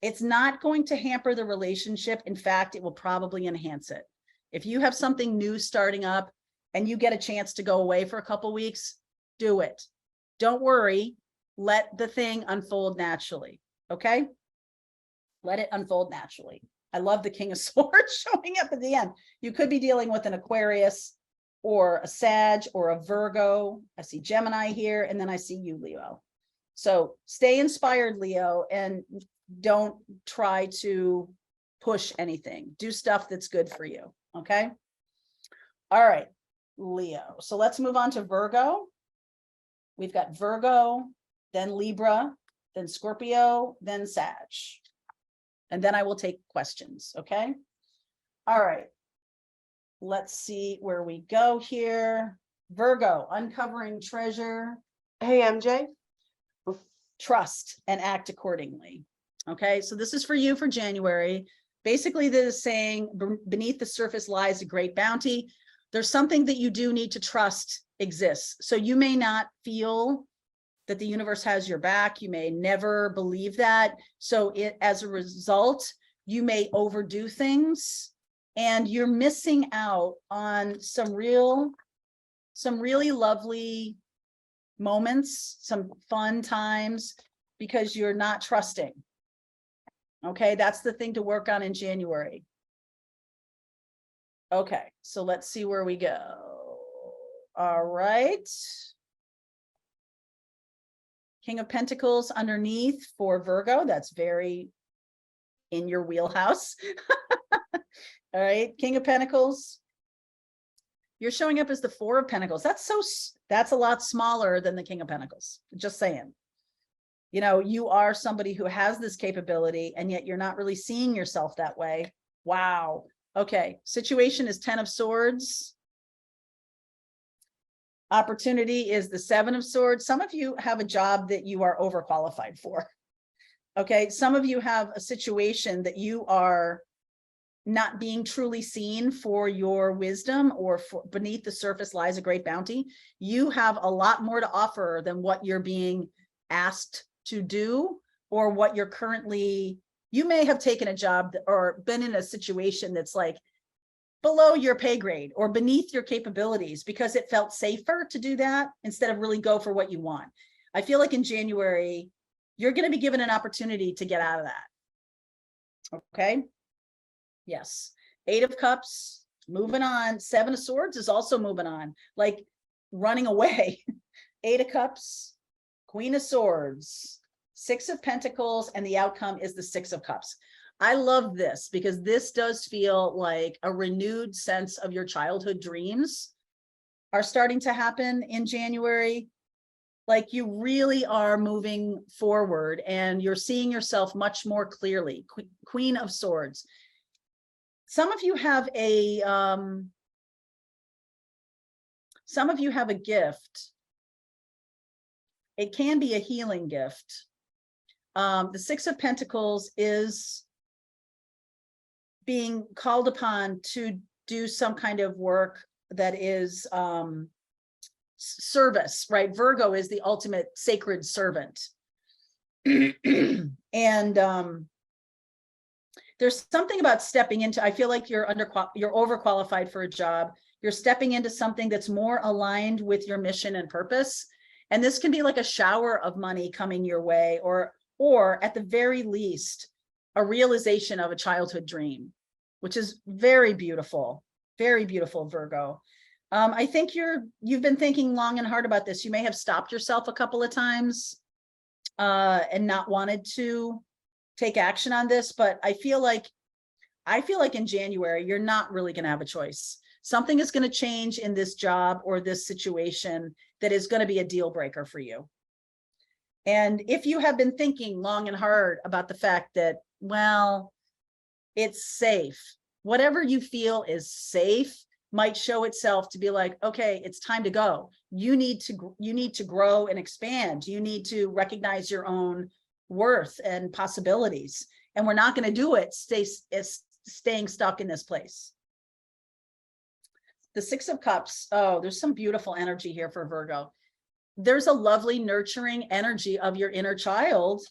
It's not going to hamper the relationship. In fact, it will probably enhance it. If you have something new starting up and you get a chance to go away for a couple weeks, do it. Don't worry. Let the thing unfold naturally. Okay. Let it unfold naturally. I love the King of Swords showing up at the end. You could be dealing with an Aquarius or a Sag or a Virgo. I see Gemini here, and then I see you, Leo. So stay inspired, Leo, and don't try to push anything. Do stuff that's good for you. Okay. All right, Leo. So let's move on to Virgo. We've got Virgo, then Libra, then Scorpio, then Sag. And then I will take questions. Okay. All right. Let's see where we go here. Virgo, uncovering treasure. Hey, MJ. Trust and act accordingly. Okay. So this is for you for January. Basically, this is saying beneath the surface lies a great bounty. There's something that you do need to trust exists. So you may not feel that the universe has your back. You may never believe that. So as a result, you may overdo things, and you're missing out on some really lovely moments, some fun times, because you're not trusting. Okay, that's the thing to work on in January. Okay, so let's see where we go. All right. King of Pentacles underneath for Virgo. That's very in your wheelhouse. All right, King of Pentacles. You're showing up as the 4 of Pentacles. That's a lot smaller than the King of Pentacles. Just saying. You know, you are somebody who has this capability, and yet you're not really seeing yourself that way. Wow. Okay. Situation is 10 of Swords. Opportunity is the 7 of Swords. Some of you have a job that you are overqualified for. Okay. Some of you have a situation that you are not being truly seen for your wisdom, or for beneath the surface lies a great bounty. You have a lot more to offer than what you're being asked to do, or what you're currently, you may have taken a job or been in a situation that's like below your pay grade or beneath your capabilities, because it felt safer to do that instead of really go for what you want. I feel like in January, you're going to be given an opportunity to get out of that. Okay. Yes. 8 of Cups, moving on. 7 of Swords is also moving on, like running away. 8 of Cups, Queen of Swords, 6 of Pentacles, and the outcome is the 6 of Cups. I love this because this does feel like a renewed sense of your childhood dreams are starting to happen in January. Like you really are moving forward and you're seeing yourself much more clearly. Queen of Swords. Some of you have a gift. It can be a healing gift. The 6 of Pentacles is being called upon to do some kind of work that is service, right? Virgo is the ultimate sacred servant. And there's something about stepping into, I feel like you're overqualified for a job. You're stepping into something that's more aligned with your mission and purpose. And this can be like a shower of money coming your way, or at the very least, a realization of a childhood dream, which is very beautiful, Virgo. I think you've been thinking long and hard about this. You may have stopped yourself a couple of times and not wanted to take action on this, but I feel like in January, you're not really going to have a choice. Something is going to change in this job or this situation that is going to be a deal breaker for you. And if you have been thinking long and hard about the fact that, well, it's safe, whatever you feel is safe might show itself to be like, okay, it's time to go. You need to grow and expand. You need to recognize your own worth and possibilities. And we're not going to do it staying stuck in this place. The 6 of Cups. Oh, there's some beautiful energy here for Virgo. There's a lovely nurturing energy of your inner child.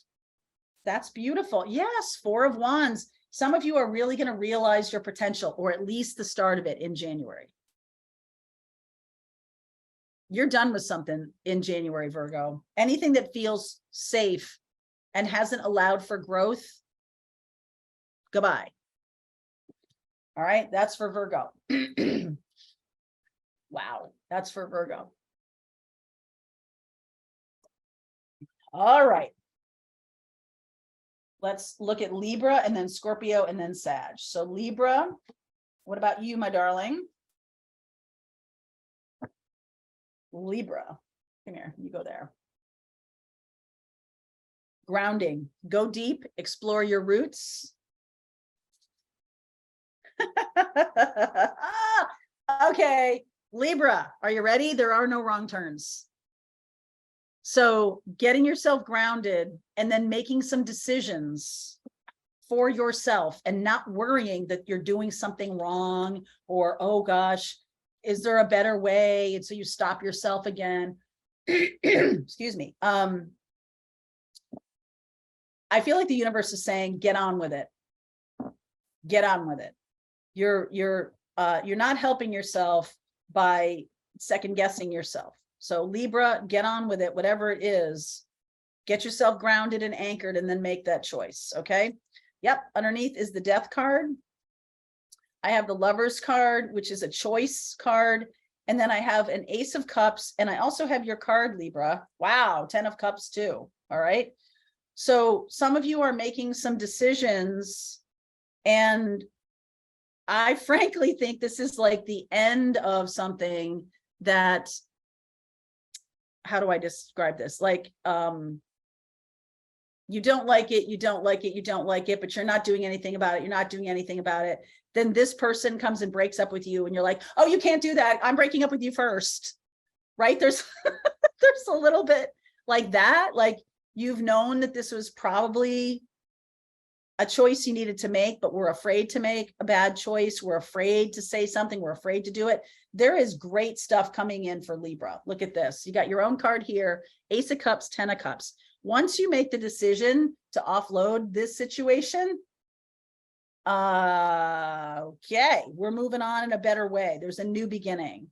That's beautiful. Yes, 4 of Wands. Some of you are really going to realize your potential, or at least the start of it in January. You're done with something in January, Virgo. Anything that feels safe and hasn't allowed for growth, goodbye. All right, that's for Virgo. Wow, that's for Virgo. All right. Let's look at Libra and then Scorpio and then Sag. So Libra, what about you, my darling? Libra, come here, you go there. Grounding, go deep, explore your roots. Okay, Libra, are you ready? There are no wrong turns. So getting yourself grounded and then making some decisions for yourself and not worrying that you're doing something wrong or, oh gosh, is there a better way? And so you stop yourself again. Excuse me. I feel like the universe is saying, get on with it. Get on with it. You're not helping yourself by second guessing yourself. So Libra, get on with it, whatever it is, get yourself grounded and anchored and then make that choice. Okay. Yep. Underneath is the Death card. I have the Lovers card, which is a choice card. And then I have an Ace of Cups. And I also have your card, Libra. Wow. 10 of Cups too. All right. So some of you are making some decisions, and I frankly think this is like the end of something that, how do I describe this? Like, you don't like it, you don't like it, you don't like it, but you're not doing anything about it. You're not doing anything about it. Then this person comes and breaks up with you and you're like, oh, you can't do that. I'm breaking up with you first, right? There's, there's a little bit like that. Like you've known that this was probably a choice you needed to make, but we're afraid to make a bad choice. We're afraid to say something. We're afraid to do it. There is great stuff coming in for Libra. Look at this. You got your own card here, Ace of Cups, 10 of Cups. Once you make the decision to offload this situation, okay, we're moving on in a better way. There's a new beginning.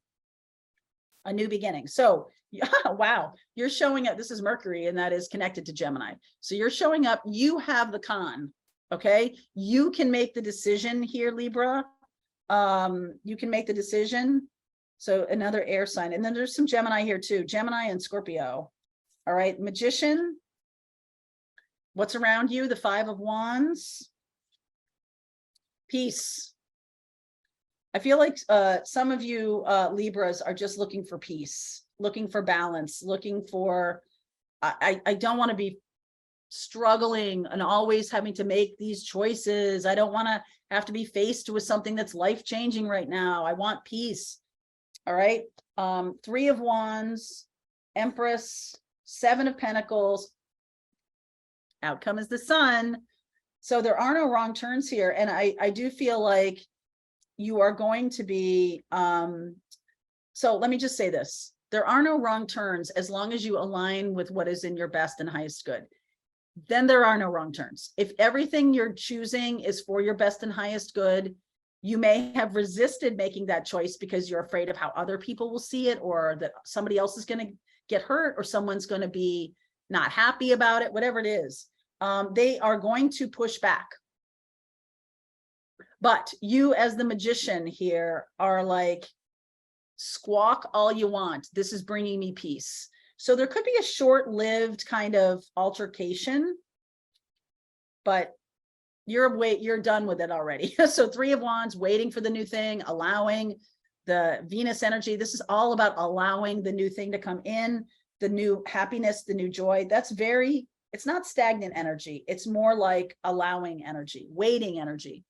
A new beginning. So, wow, you're showing up. This is Mercury, and that is connected to Gemini. So you're showing up. You have the con. Okay, you can make the decision here, Libra, You can make the decision. So another air sign. And then there's some Gemini here too, Gemini and Scorpio. All right, Magician. What's around you? The 5 of Wands. Peace. I feel like some of you Libras are just looking for peace, looking for balance, looking for, I don't want to be struggling and always having to make these choices. I don't want to have to be faced with something that's life-changing right now. I want peace. All right. 3 of Wands, Empress, 7 of Pentacles. Outcome is the Sun. So there are no wrong turns here. And I do feel like you are going to be, so let me just say this. There are no wrong turns as long as you align with what is in your best and highest good. Then there are no wrong turns. If everything you're choosing is for your best and highest good, you may have resisted making that choice because you're afraid of how other people will see it, or that somebody else is going to get hurt, or someone's going to be not happy about it, whatever it is. They are going to push back. But you as the Magician here are like, squawk all you want. This is bringing me peace. So there could be a short-lived kind of altercation, but you're done with it already. So 3 of Wands, waiting for the new thing, allowing the Venus energy. This is all about allowing the new thing to come in, the new happiness, the new joy. That's very, it's not stagnant energy. It's more like allowing energy, waiting energy.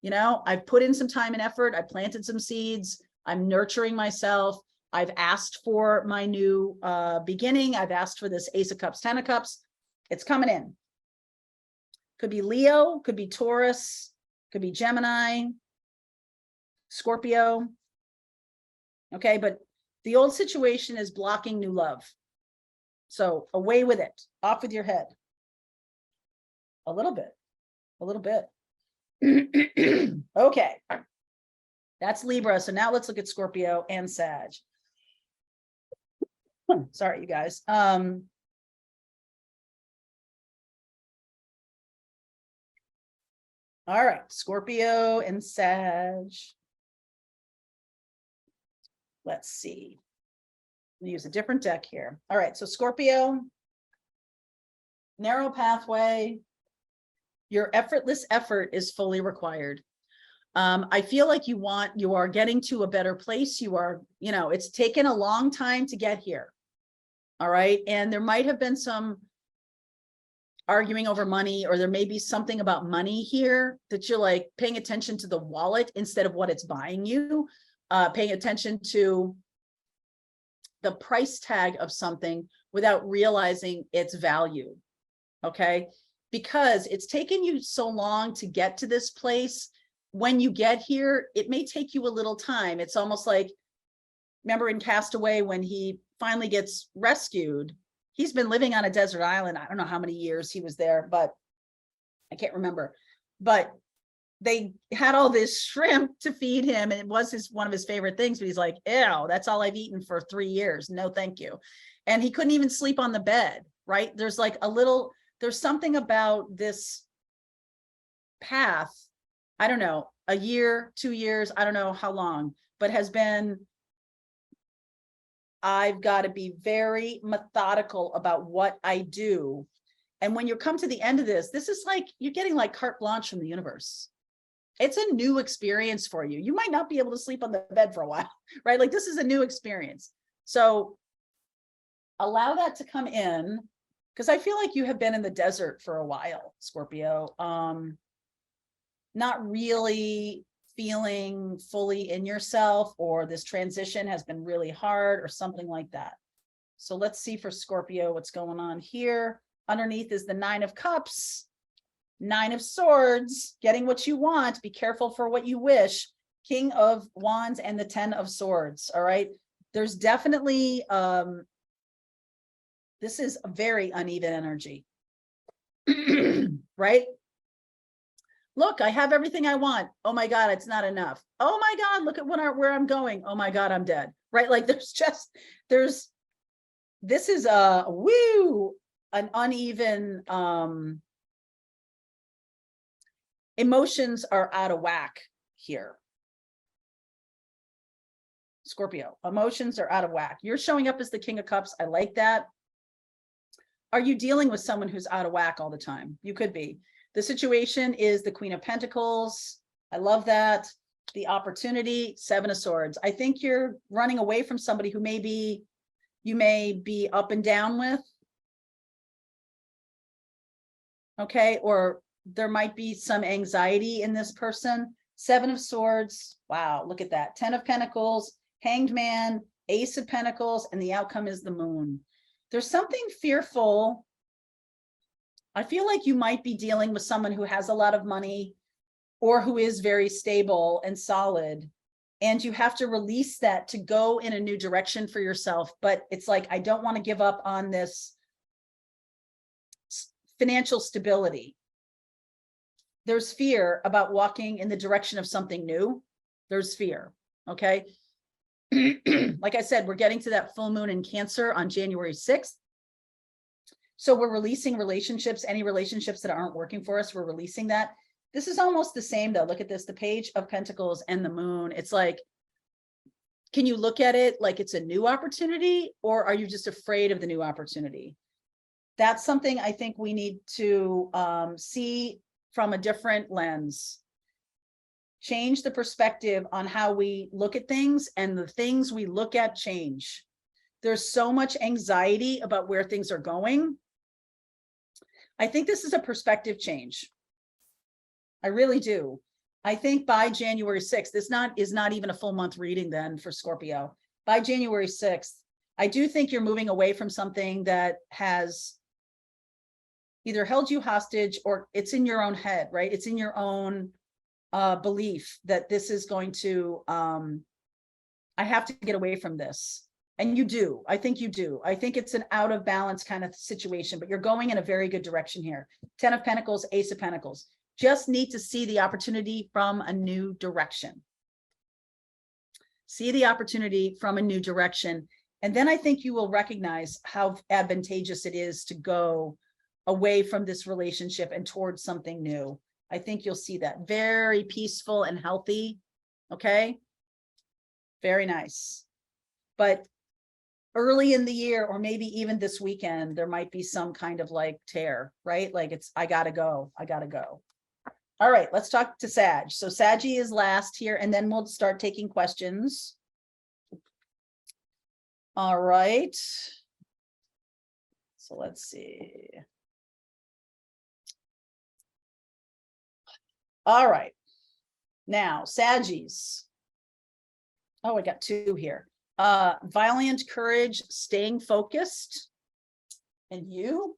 You know, I've put in some time and effort. I planted some seeds. I'm nurturing myself. I've asked for my new beginning. I've asked for this Ace of Cups, 10 of Cups. It's coming in. Could be Leo, could be Taurus, could be Gemini, Scorpio. Okay, but the old situation is blocking new love. So away with it, off with your head. A little bit, a little bit. Okay, that's Libra. So now let's look at Scorpio and Sag. Sorry, you guys. All right, Scorpio and Sag. Let's see. We'll use a different deck here. All right, so Scorpio, narrow pathway. Your effortless effort is fully required. I feel like you are getting to a better place. You are, you know, it's taken a long time to get here. All right. And there might have been some arguing over money, or there may be something about money here that you're like paying attention to the wallet instead of what it's buying you, paying attention to the price tag of something without realizing its value. Okay. Because it's taken you so long to get to this place. When you get here, it may take you a little time. It's almost like, remember in Castaway, when he finally gets rescued, he's been living on a desert island. I don't know how many years he was there, but I can't remember. But they had all this shrimp to feed him, and it was one of his favorite things. But he's like, ew, that's all I've eaten for 3 years. No, thank you. And he couldn't even sleep on the bed, right? There's like there's something about this path, I don't know, a year, 2 years, I don't know how long, but has been, I've got to be very methodical about what I do. And when you come to the end of this is like, you're getting like carte blanche from the universe. It's a new experience for you. You might not be able to sleep on the bed for a while, right? Like this is a new experience. So allow that to come in, because I feel like you have been in the desert for a while, Scorpio. Not really feeling fully in yourself, or this transition has been really hard or something like that. So let's see for Scorpio what's going on here. Underneath is the 9 of Cups, 9 of Swords, getting what you want. Be careful for what you wish. King of Wands and the 10 of Swords. All right. There's definitely, this is a very uneven energy, right? Look, I have everything I want. Oh my God, it's not enough. Oh my God, look at where I'm going. Oh my God, I'm dead. Right? Like this is an uneven, emotions are out of whack here. Scorpio, emotions are out of whack. You're showing up as the King of Cups. I like that. Are you dealing with someone who's out of whack all the time? You could be. The situation is the Queen of Pentacles. I love that. The opportunity, Seven of Swords. I think you're running away from somebody who you may be up and down with. Okay, or there might be some anxiety in this person. Seven of Swords. Wow, look at that. 10 of Pentacles, Hanged Man, Ace of Pentacles, and the outcome is the Moon. There's something fearful. I feel like you might be dealing with someone who has a lot of money or who is very stable and solid, and you have to release that to go in a new direction for yourself. But it's like, I don't want to give up on this financial stability. There's fear about walking in the direction of something new. There's fear. Okay. Like I said, we're getting to that full moon in Cancer on January 6th. So we're releasing relationships, any relationships that aren't working for us, we're releasing that. This is almost the same though. Look at this, the Page of Pentacles and the Moon. It's like, can you look at it like it's a new opportunity, or are you just afraid of the new opportunity? That's something I think we need to see from a different lens. Change the perspective on how we look at things, and the things we look at change. There's so much anxiety about where things are going. I think this is a perspective change. I really do. I think by January 6th, this is not even a full month reading then for Scorpio. By January 6th, I do think you're moving away from something that has either held you hostage, or it's in your own head, right? It's in your own belief that this is going to, I have to get away from this. And you do. I think you do. I think it's an out of balance kind of situation, but you're going in a very good direction here. 10 of Pentacles, Ace of Pentacles. Just need to see the opportunity from a new direction. See the opportunity from a new direction. And then I think you will recognize how advantageous it is to go away from this relationship and towards something new. I think you'll see that. Very peaceful and healthy. Okay. Very nice. But early in the year, or maybe even this weekend, there might be some kind of like tear, right? Like it's, I gotta go. I gotta go. All right, let's talk to Sag. So Saggy is last here, and then we'll start taking questions. All right. So let's see. All right. Now, Saggies. Oh, I got two here. Valiant courage, staying focused. And you,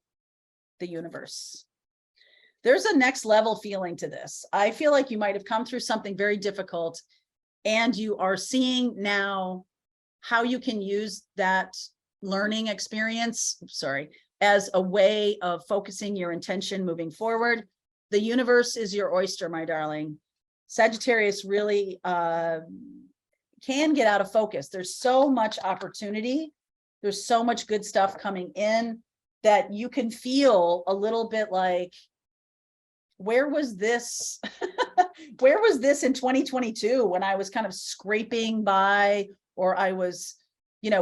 the universe. There's a next level feeling to this. I feel like you might have come through something very difficult, and you are seeing now how you can use that learning experience, as a way of focusing your intention moving forward. The universe is your oyster, my darling. Sagittarius really can get out of focus. There's so much opportunity. There's so much good stuff coming in that you can feel a little bit like, where was this? Where was this in 2022 when I was kind of scraping by, or I was,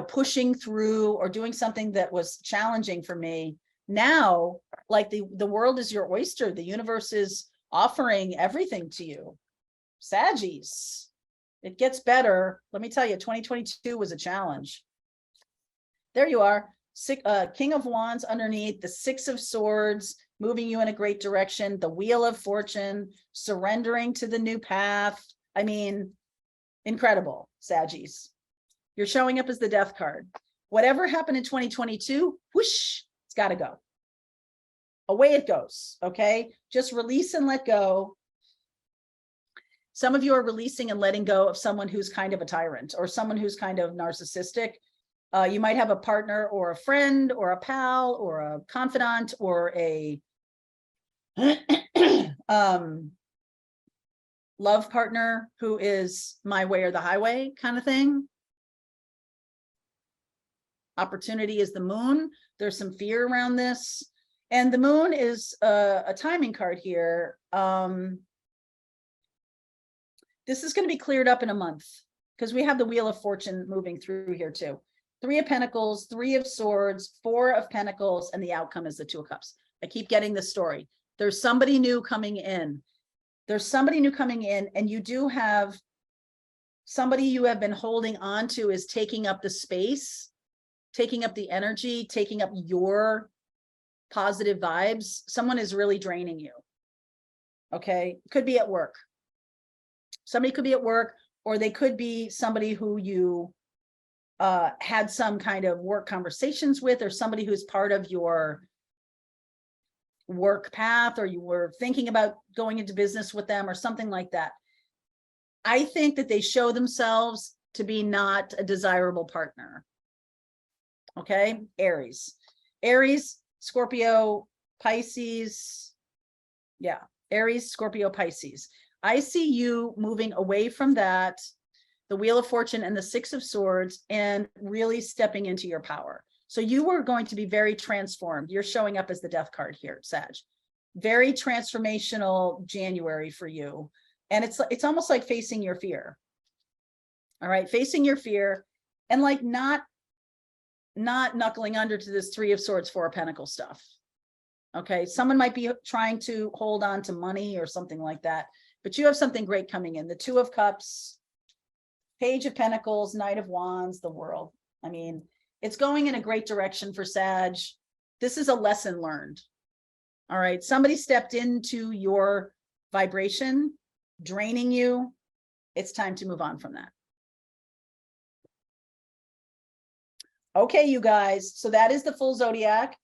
pushing through or doing something that was challenging for me? Now, like the world is your oyster. The universe is offering everything to you. Saggies, it gets better. Let me tell you, 2022 was a challenge. There you are. King of Wands underneath, the Six of Swords, moving you in a great direction, the Wheel of Fortune, surrendering to the new path. I mean, incredible, Saggies. You're showing up as the Death card. Whatever happened in 2022, whoosh, it's got to go. Away it goes, okay? Just release and let go. Some of you are releasing and letting go of someone who's kind of a tyrant, or someone who's kind of narcissistic. You might have a partner or a friend or a pal or a confidant or a love partner who is my way or the highway kind of thing. Opportunity is the Moon. There's some fear around this. And the Moon is a timing card here. This is going to be cleared up in a month because we have the Wheel of Fortune moving through here too. 3 of Pentacles, 3 of Swords, 4 of Pentacles, and the outcome is the 2 of Cups. I keep getting the story. There's somebody new coming in. There's somebody new coming in, and you do have somebody you have been holding on to is taking up the space, taking up the energy, taking up your positive vibes. Someone is really draining you. Okay. Could be at work. Somebody could be at work, or they could be somebody who you had some kind of work conversations with, or somebody who's part of your work path, or you were thinking about going into business with them or something like that. I think that they show themselves to be not a desirable partner. Okay. Aries, Scorpio, Pisces. Yeah. Aries, Scorpio, Pisces. I see you moving away from that, the Wheel of Fortune and the 6 of Swords, and really stepping into your power. So you were going to be very transformed. You're showing up as the Death card here, Sag. Very transformational January for you. And it's almost like facing your fear. All right, facing your fear, and like not knuckling under to this 3 of Swords, 4 of Pentacles stuff. Okay, someone might be trying to hold on to money or something like that, but you have something great coming in. The 2 of Cups, Page of Pentacles, Knight of Wands, the World. I mean, it's going in a great direction for Sag. This is a lesson learned. All right, somebody stepped into your vibration, draining you. It's time to move on from that. Okay, you guys, so that is the full zodiac.